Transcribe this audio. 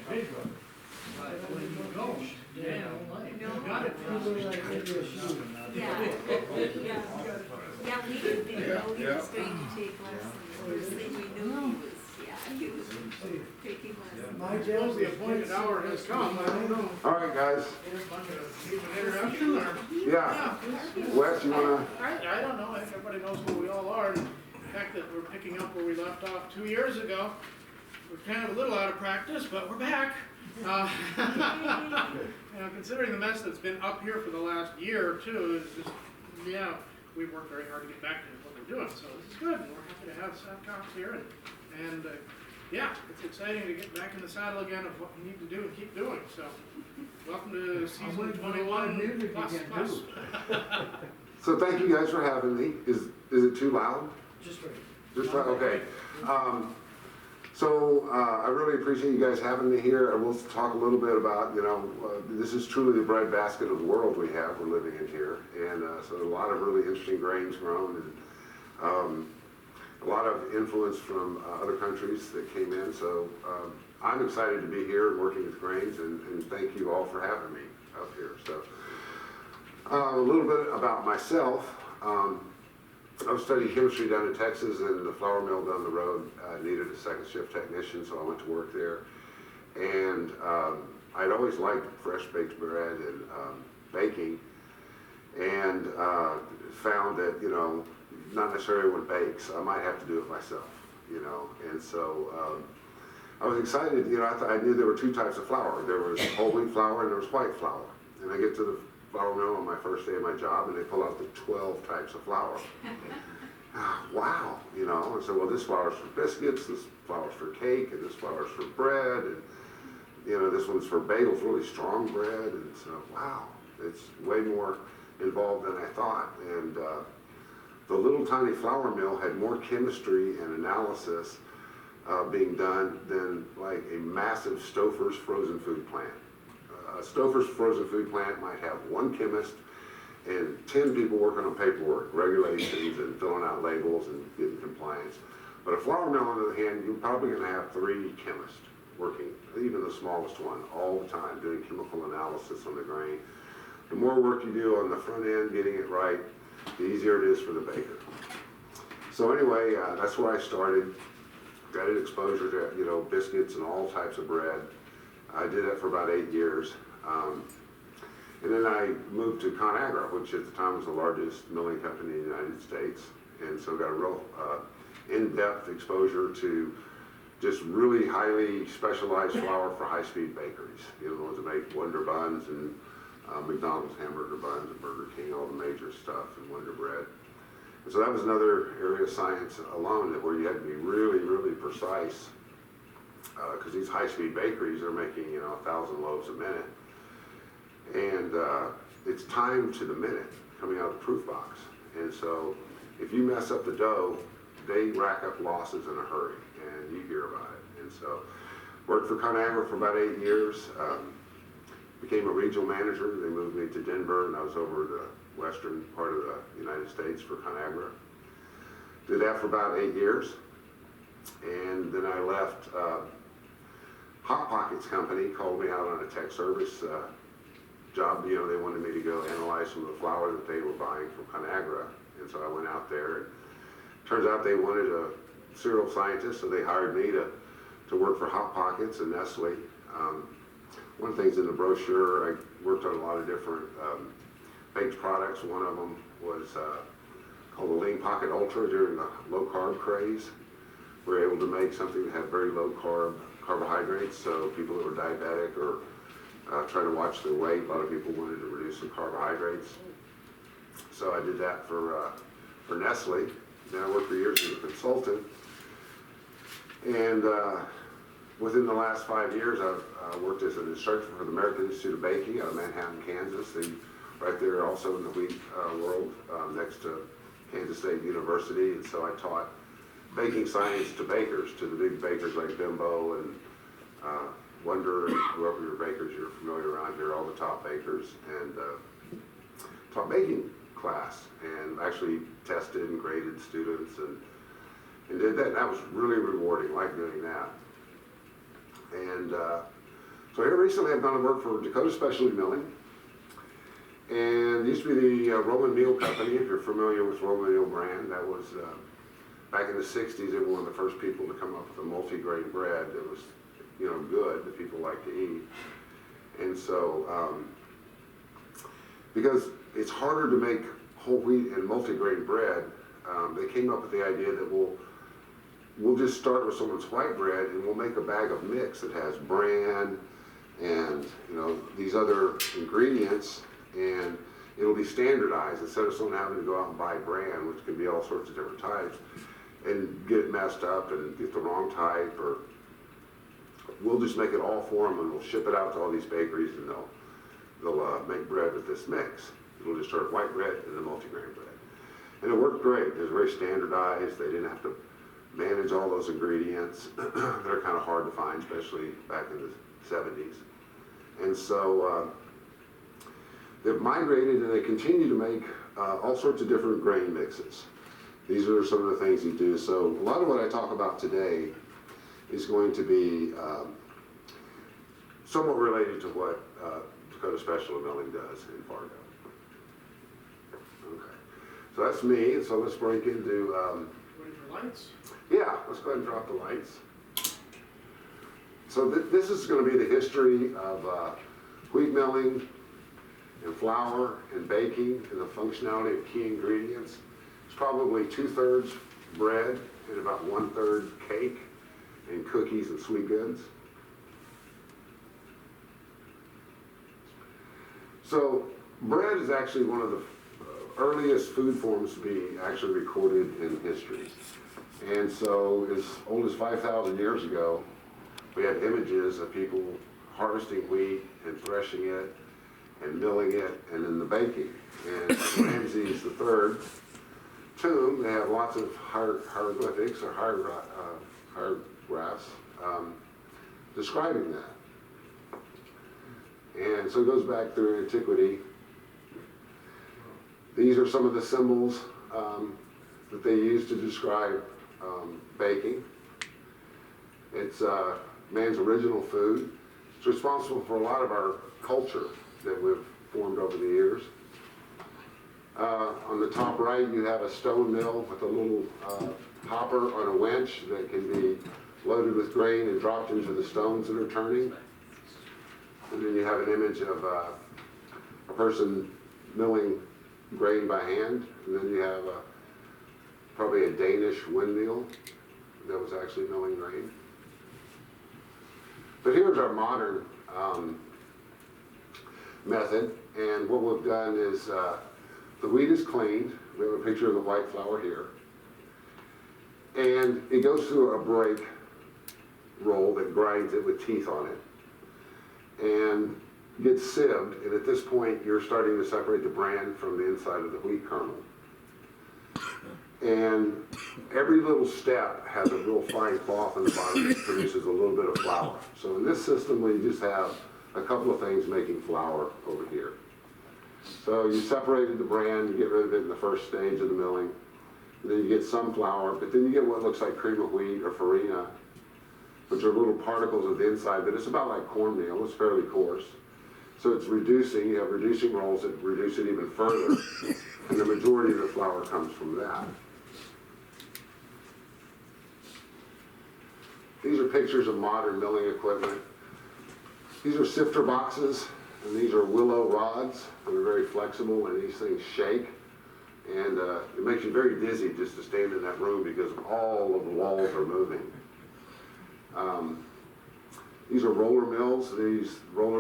big of it. But when you don't, you got it from Yeah, we didn't think he was going to take lessons. First thing we knew he was taking lessons. I suppose the appointed hour has come, I don't know. All right, guys. Give an introduction or? Yeah. Wes, you wanna? I don't know, I think everybody knows who we all are. And the fact that we're picking up where we left off 2 years ago, we're kind of a little out of practice, but we're back. You know, considering the mess that's been up here for the last year or two, it's just, yeah, we've worked very hard to get back to what we're doing, so this is good. And we're happy to have Seth Cox here, and yeah, it's exciting to get back in the saddle again of what we need to do and keep doing, so welcome to season 21 plus. So thank you guys for having me. Is it too loud? Just right. Just right, okay. I really appreciate you guys having me here. I will talk a little bit about, this is truly the breadbasket of the world we're living in here. And so a lot of really interesting grains grown and a lot of influence from other countries that came in. So I'm excited to be here and working with grains, and thank you all for having me up here. So a little bit about myself. I was studying chemistry down in Texas, and the flour mill down the road needed a second shift technician, so I went to work there. And I'd always liked fresh baked bread and baking, and found that, not necessarily everyone bakes. I might have to do it myself, And so I was excited, I knew there were two types of flour. There was whole wheat flour and there was white flour. And I get to the flour mill on my first day of my job, and they pull out the 12 types of flour. Wow, and so, well, this flour's for biscuits, this flour's for cake, and this flour's for bread, and, this one's for bagels, really strong bread, and so, wow, it's way more involved than I thought. And the little tiny flour mill had more chemistry and analysis being done than like a massive Stouffer's frozen food plant. Stouffer's frozen food plant might have one chemist and 10 people working on paperwork, regulations, and filling out labels and getting compliance. But a flour mill, on the other hand, you're probably going to have 3 chemists working, even the smallest one, all the time, doing chemical analysis on the grain. The more work you do on the front end, getting it right, the easier it is for the baker. So anyway, that's where I started. Got an exposure to, biscuits and all types of bread. I did that for about 8 years. And then I moved to ConAgra, which at the time was the largest milling company in the United States. And so got a real in-depth exposure to just really highly specialized flour for high-speed bakeries. The ones that make Wonder Buns and McDonald's hamburger buns and Burger King, all the major stuff, and Wonder Bread. And so that was another area of science alone where you had to be really, really precise, because these high-speed bakeries are making 1,000 loaves a minute. And it's time to the minute coming out of the proof box. And so if you mess up the dough, they rack up losses in a hurry, and you hear about it. And so worked for ConAgra for about 8 years, became a regional manager. They moved me to Denver, and I was over the western part of the United States for ConAgra. Did that for about 8 years, and then I left. Hot Pockets company called me out on a tech service job. They wanted me to go analyze some of the flour that they were buying from ConAgra, and so I went out there. And turns out they wanted a cereal scientist, so they hired me to work for Hot Pockets and Nestle. One of the things in the brochure, I worked on a lot of different baked products. One of them was called the Lean Pocket Ultra during the low carb craze. We were able to make something that had very low carbohydrates, so people that were diabetic or trying to watch their weight, a lot of people wanted to reduce some carbohydrates. So I did that for Nestle. Then I worked for years as a consultant. And within the last 5 years, I've worked as an instructor for the American Institute of Baking out of Manhattan, Kansas. Right there also in the wheat world, next to Kansas State University. And so I taught baking science to bakers, to the big bakers like Bimbo and Wonder, and whoever your bakers you're familiar around here, all the top bakers, and taught baking class, and actually tested and graded students, and did that. And that was really rewarding, like doing that. And So here recently I've gone to work for Dakota Specialty Milling. And it used to be the Roman Meal Company, if you're familiar with Roman Meal brand. That was, back in the 60s, they were one of the first people to come up with a multi-grain bread that was, good, that people like to eat. And so, because it's harder to make whole wheat and multi-grain bread, they came up with the idea that we'll just start with someone's white bread and we'll make a bag of mix that has bran and these other ingredients, and it'll be standardized instead of someone having to go out and buy bran, which can be all sorts of different types, and get it messed up and get the wrong type. Or we'll just make it all for them and we'll ship it out to all these bakeries, and they'll make bread with this mix. It'll just start white bread and the multigrain bread. And it worked great. It was very standardized. They didn't have to manage all those ingredients. They're kind of hard to find, especially back in the 70s. And so they've migrated and they continue to make all sorts of different grain mixes. These are some of the things you do. So a lot of what I talk about today is going to be somewhat related to what Dakota Specialty Milling does in Fargo. Okay, so that's me, and so let's break into, Ready for lights? yeah, let's go ahead and drop the lights. So this is going to be the history of wheat milling and flour and baking and the functionality of key ingredients. It's probably 2/3 bread and about 1/3 cake and cookies and sweet goods. So bread is actually one of the earliest food forms to be actually recorded in history. And so as old as 5,000 years ago, we have images of people harvesting wheat and threshing it and milling it and then the baking. And Ramses III tomb, they have lots of hieroglyphics or hieroglyphs describing that. And so it goes back through antiquity. These are some of the symbols that they use to describe baking. It's man's original food. It's responsible for a lot of our culture that we've formed over the years. On the top right, you have a stone mill with a little hopper on a winch that can be loaded with grain and dropped into the stones that are turning. And then you have an image of a person milling grain by hand. And then you have probably a Danish windmill that was actually milling grain. But here's our modern method. And what we've done is the wheat is cleaned. We have a picture of the white flour here. And it goes through a brake roll that grinds it with teeth on it. And gets sieved, and at this point you're starting to separate the bran from the inside of the wheat kernel. And every little step has a real fine cloth on the bottom that produces a little bit of flour. So in this system, we just have a couple of things making flour over here. So you separated the bran, you get rid of it in the first stage of the milling, and then you get some flour, but then you get what looks like cream of wheat or farina, which are little particles of the inside, but it's about like cornmeal. It's fairly coarse. So it's reducing, you have reducing rolls that reduce it even further, and the majority of the flour comes from that. These are pictures of modern milling equipment. These are sifter boxes, and these are willow rods that are very flexible, and these things shake. And it makes you very dizzy just to stand in that room because all of the walls are moving. These are roller mills. These rollers